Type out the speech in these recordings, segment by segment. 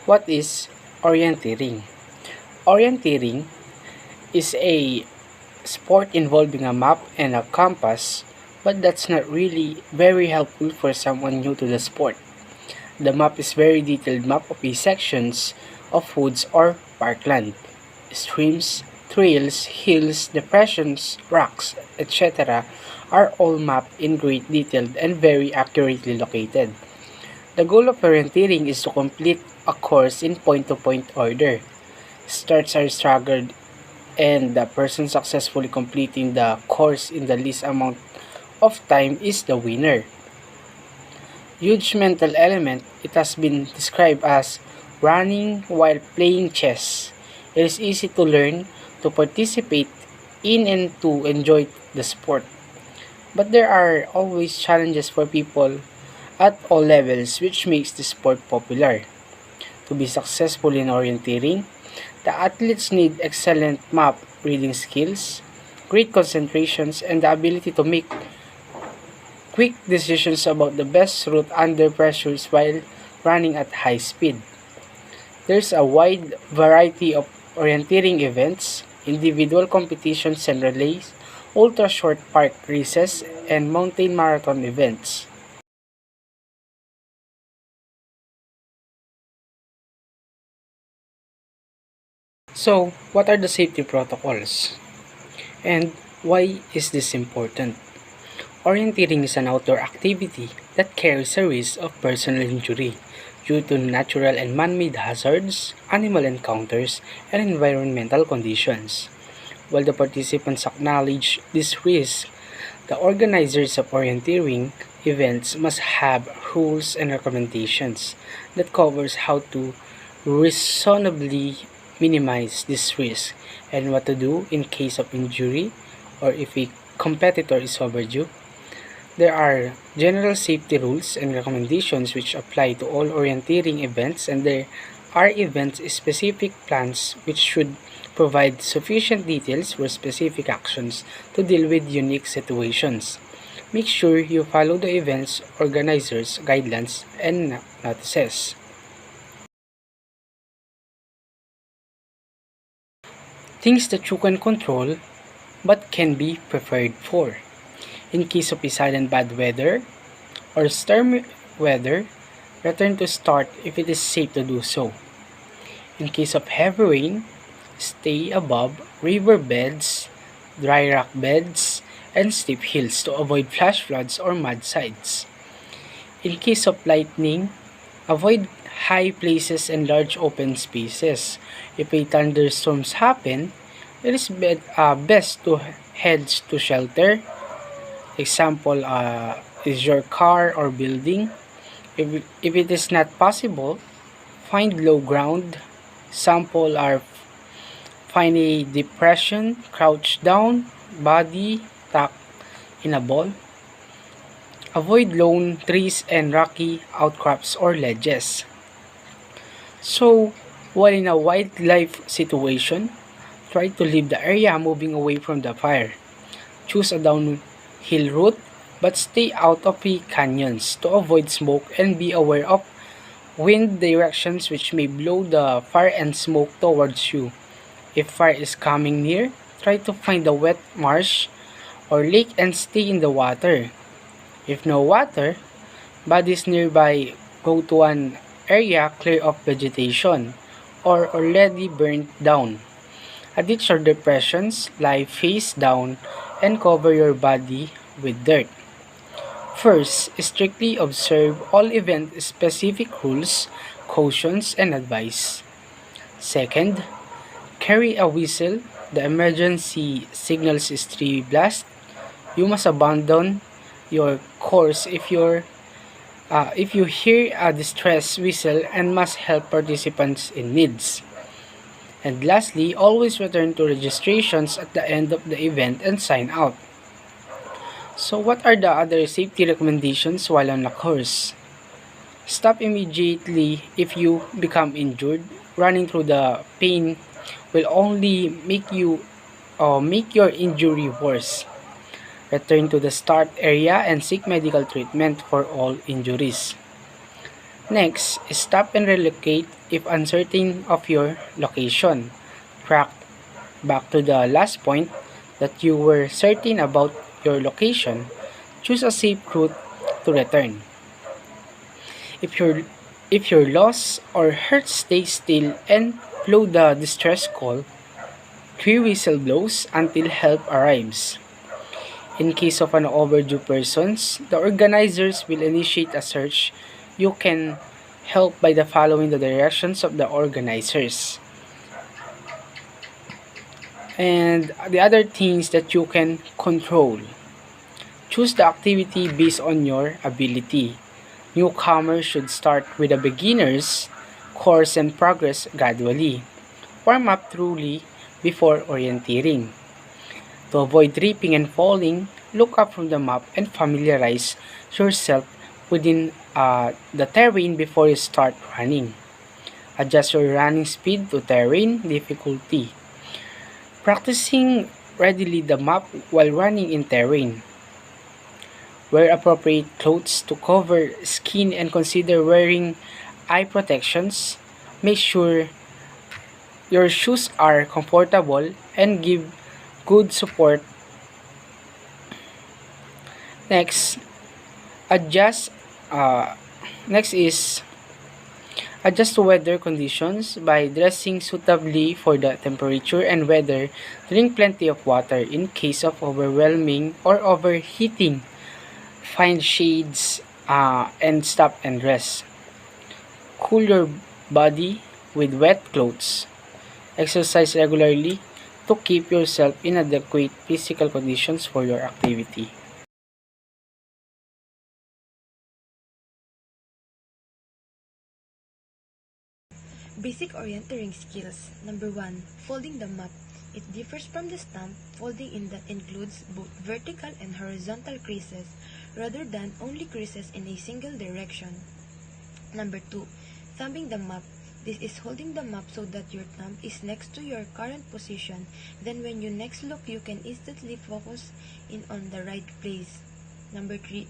What is orienteering? Orienteering is a sport involving a map and a compass, but that's not really very helpful for someone new to the sport. The map is very detailed map of the sections of woods or parkland, streams, trails, hills, depressions, rocks, etc. are all mapped in great detail and very accurately located. The goal of orienteering is to complete a course in point-to-point order. Starts are staggered and the person successfully completing the course in the least amount of time is the winner. Huge mental element, it has been described as running while playing chess. It is easy to learn, to participate in and to enjoy the sport. But there are always challenges for people at all levels which makes the sport popular. To be successful in orienteering, the athletes need excellent map reading skills, great concentrations, and the ability to make quick decisions about the best route under pressures while running at high speed. There's a wide variety of orienteering events, individual competitions and relays, ultra short park races, and mountain marathon events. So, what are the safety protocols? And why is this important? Orienteering is an outdoor activity that carries a risk of personal injury due to natural and man-made hazards, animal encounters, and environmental conditions. While the participants acknowledge this risk, the organizers of orienteering events must have rules and recommendations that covers how to reasonably minimize this risk and what to do in case of injury or if a competitor is overdue. There are general safety rules and recommendations which apply to all orienteering events, and there are event-specific plans which should provide sufficient details for specific actions to deal with unique situations. Make sure you follow the event's organizers' guidelines and notices. Things that you can control but can be prepared for. In case of a sudden bad weather or stormy weather, return to start if it is safe to do so. In case of heavy rain, stay above river beds, dry rock beds, and steep hills to avoid flash floods or mudslides. In case of lightning, avoid high places and large open spaces. If a thunderstorms happen, it is best to head to shelter. Example is your car or building. If it is not possible, find low ground. Sample are find a depression, crouch down, body tuck in a ball. Avoid lone trees and rocky outcrops or ledges. So, while in a wildlife situation, try to leave the area moving away from the fire. Choose a downhill route but stay out of the canyons to avoid smoke and be aware of wind directions which may blow the fire and smoke towards you. If fire is coming near, try to find a wet marsh or lake and stay in the water. If no water, bodies nearby, go to an area clear of vegetation or already burned down. A ditch or depressions, lie face down and cover your body with dirt. First, strictly observe all event-specific rules, cautions, and advice. Second, carry a whistle. The emergency signals is 3 blast. You must abandon your course if you hear a distress whistle and must help participants in needs. And lastly, always return to registrations at the end of the event and sign out. So what are the other safety recommendations while on a course? Stop immediately if you become injured. Running through the pain will only make your injury worse. Return to the start area and seek medical treatment for all injuries. Next, stop and relocate if uncertain of your location. Track back to the last point that you were certain about your location. Choose a safe route to return. If you're if you're lost or hurt, stay still and blow the distress call. 3 whistle blows until help arrives. In case of an overdue persons, the organizers will initiate a search. You can help by the following the directions of the organizers. And the other things that you can control. Choose the activity based on your ability. Newcomers should start with a beginner's course and progress gradually. Warm up truly before orienteering. To avoid tripping and falling, look up from the map and familiarize yourself within the terrain before you start running. Adjust your running speed to terrain difficulty. Practicing readily the map while running in terrain. Wear appropriate clothes to cover skin and consider wearing eye protections. Make sure your shoes are comfortable and give good support. Next, adjust uh, next is adjust to weather conditions by dressing suitably for the temperature and weather. Drink plenty of water in case of overwhelming or overheating. Find shades and stop and rest. Cool your body with wet clothes. Exercise regularly to keep yourself in adequate physical conditions for your activity. Basic orienteering skills. Number 1. Folding the map. It differs from the stamp folding in that includes both vertical and horizontal creases rather than only creases in a single direction. Number 2. Thumbing the map. This is holding the map so that your thumb is next to your current position. Then when you next look, you can instantly focus in on the right place. Number 3.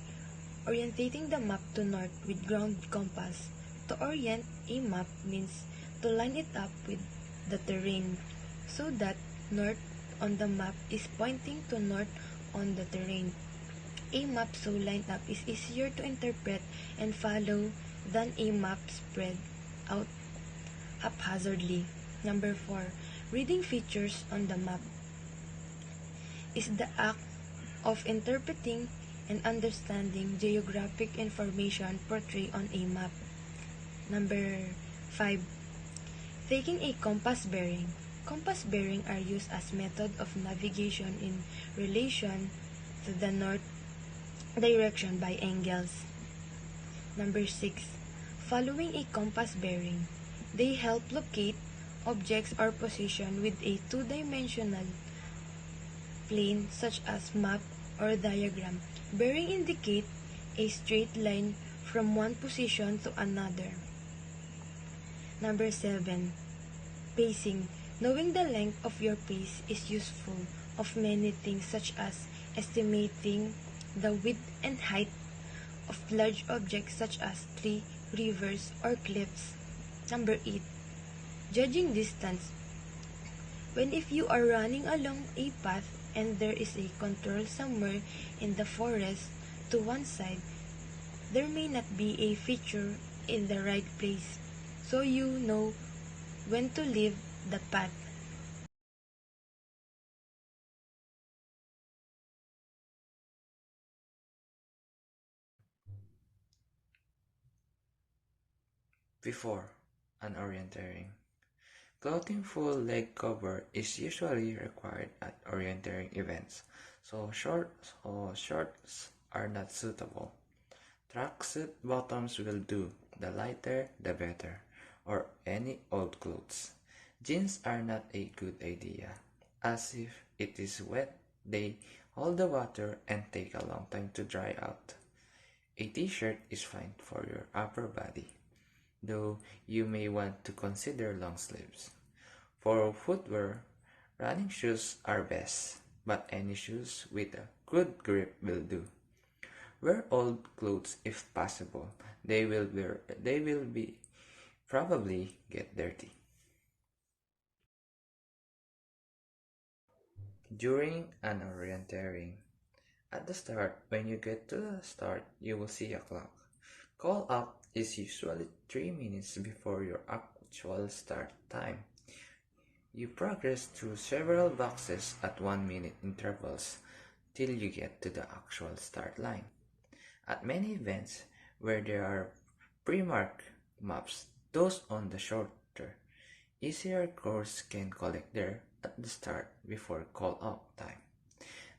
Orientating the map to north with ground compass. To orient a map means to line it up with the terrain so that north on the map is pointing to north on the terrain. A map so lined up is easier to interpret and follow than a map spread out haphazardly. Number 4. Reading features on the map is the act of interpreting and understanding geographic information portrayed on a map. Number 5. Taking a compass bearing. Compass bearing are used as method of navigation in relation to the north direction by angles. Number 6. Following a compass bearing. They help locate objects or position with a two-dimensional plane such as map or diagram. Bearing indicate a straight line from one position to another. Number 7. Pacing. Knowing the length of your pace is useful of many things such as estimating the width and height of large objects such as trees, rivers, or cliffs. Number 8. Judging distance. When if you are running along a path and there is a control somewhere in the forest to one side, there may not be a feature in the right place, so you know when to leave the path. Before an orienteering. Clothing full leg cover is usually required at orienteering events, so shorts are not suitable. Tracksuit bottoms will do, the lighter the better, or any old clothes. Jeans are not a good idea, as if it is wet they hold the water and take a long time to dry out. A t-shirt is fine for your upper body, though you may want to consider long sleeves. For footwear, running shoes are best, but any shoes with a good grip will do. Wear old clothes if possible. They will be probably get dirty. During an orienteering, at the start, when you get to the start, you will see a clock. Call up is usually 3 minutes before your actual start time. You progress through several boxes at 1 minute intervals till you get to the actual start line. At many events where there are pre-marked maps, those on the shorter, easier course can collect there at the start before call-up time.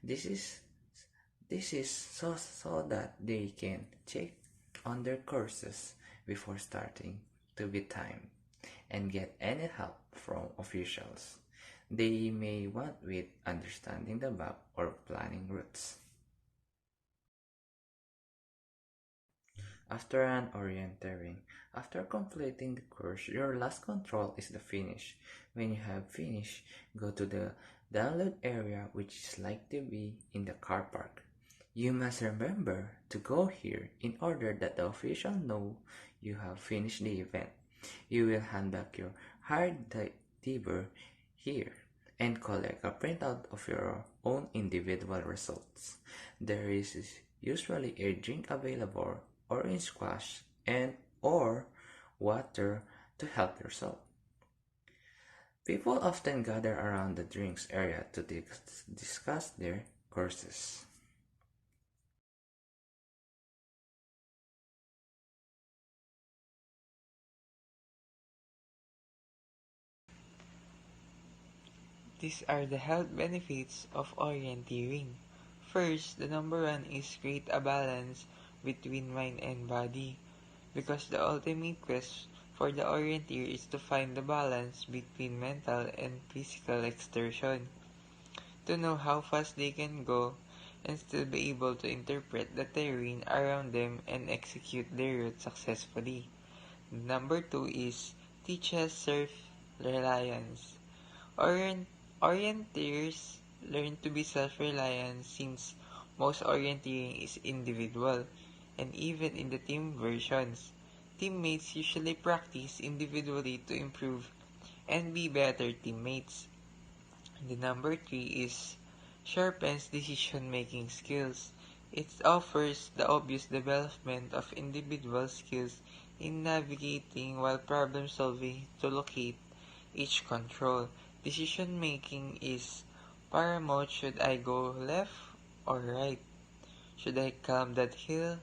This is this is so that they can check on their courses before starting to be timed and get any help from officials they may want with understanding the map or planning routes. After an orienteering, after completing the course, your last control is the finish. When you have finished, go to the download area, which is likely to be in the car park. You must remember to go here in order that the official know you have finished the event. You will hand back your hard diver here and collect a printout of your own individual results. There is usually a drink available, orange squash, and or water to help yourself. People often gather around the drinks area to discuss their courses. These are the health benefits of orienteering. First, the number one is create a balance between mind and body, because the ultimate quest for the orienteer is to find the balance between mental and physical exertion, to know how fast they can go and still be able to interpret the terrain around them and execute their route successfully. Number two is teaches self-reliance. Orient- Orienteers learn to be self-reliant since most orienteering is individual, and even in the team versions, teammates usually practice individually to improve and be better teammates. The number three is sharpens decision-making skills. It offers the obvious development of individual skills in navigating while problem solving to locate each control. Decision making is paramount. Should I go left or right? Should I climb that hill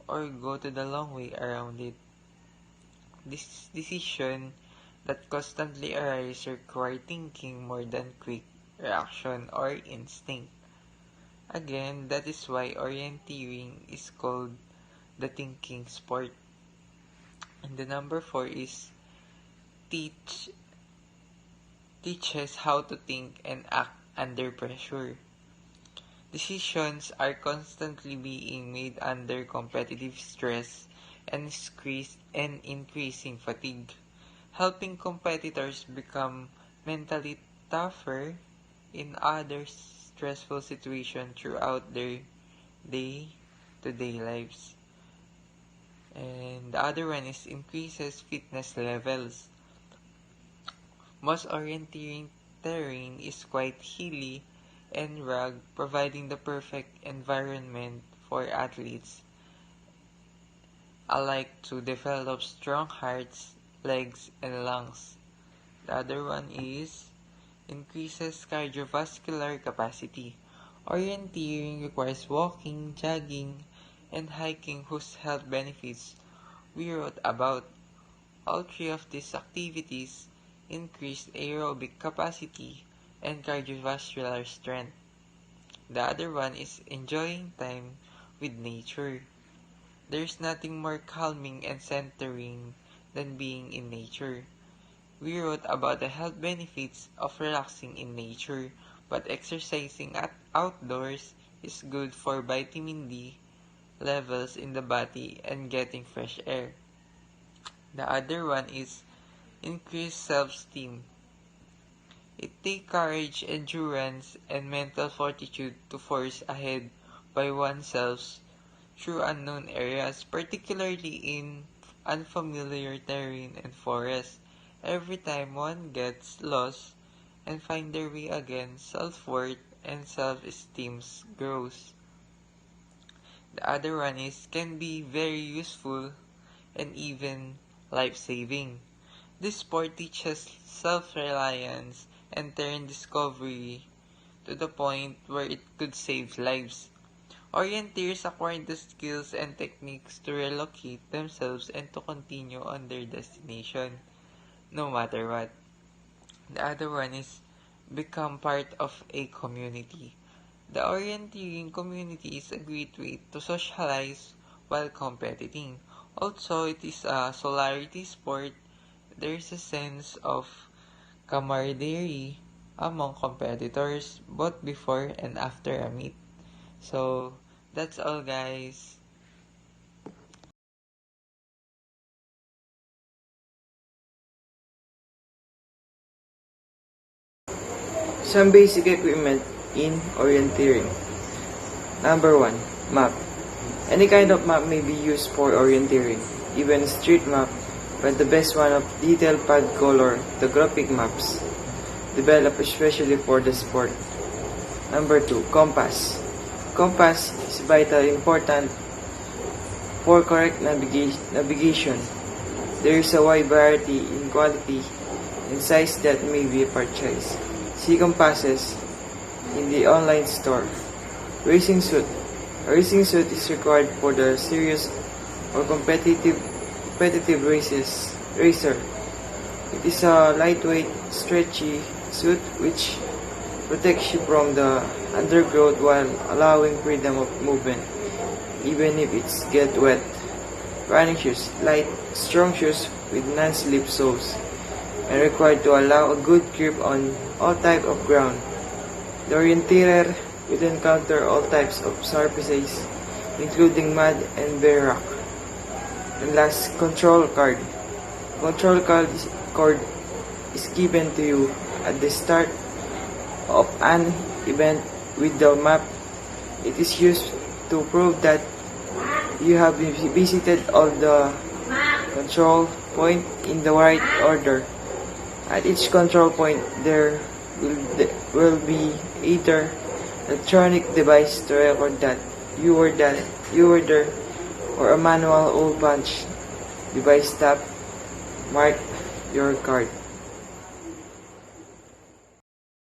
or go to the long way around it? This decision that constantly arises require thinking more than quick reaction or instinct. Again, that is why orienteering is called the thinking sport. And the number four is teach teaches how to think and act under pressure. Decisions are constantly being made under competitive stress and increasing fatigue, helping competitors become mentally tougher in other stressful situations throughout their day-to-day lives. And the other one is increases fitness levels. Most orienteering terrain is quite hilly and rugged, providing the perfect environment for athletes alike to develop strong hearts, legs, and lungs. The other one is increases cardiovascular capacity. Orienteering requires walking, jogging, and hiking whose health benefits we wrote about. All three of these activities increase aerobic capacity and cardiovascular strength. The other one is enjoying time with nature. There's nothing more calming and centering than being in nature. We wrote about the health benefits of relaxing in nature, but exercising outdoors is good for vitamin D levels in the body and getting fresh air. The other one is increased self-esteem. It takes courage, endurance, and mental fortitude to force ahead by oneself through unknown areas, particularly in unfamiliar terrain and forest. Every time one gets lost and find their way again, self-worth and self-esteem grows. The other one is can be very useful and even life-saving. This sport teaches self-reliance and terrain discovery to the point where it could save lives. Orienteers acquire the skills and techniques to relocate themselves and to continue on their destination, no matter what. The other one is become part of a community. The orienteering community is a great way to socialize while competing. Also, it is a solidarity sport. There is a sense of camaraderie among competitors both before and after a meet. So, that's all, guys. Some basic equipment in orienteering. Number 1. Map. Any kind of map may be used for orienteering, even street map, but the best one of detailed pad color, the graphic maps, developed especially for the sport. Number 2. Compass. Compass is vitally important for correct navigation. There is a wide variety in quality and size that may be purchased. See compasses in the online store. Racing suit. A racing suit is required for the serious or competitive racer. It is a lightweight, stretchy suit which protects you from the undergrowth while allowing freedom of movement, even if it's get wet. Running shoes. Light, strong shoes with non-slip soles and required to allow a good grip on all type of ground. The orienteer will encounter all types of surfaces, including mud and bare rock. And last, control card. Control card is given to you at the start of an event with the map. It is used to prove that you have visited all the control point in the right order. At each control point, there will be either electronic device to record that you were there, or a manual hole punch device that mark your card.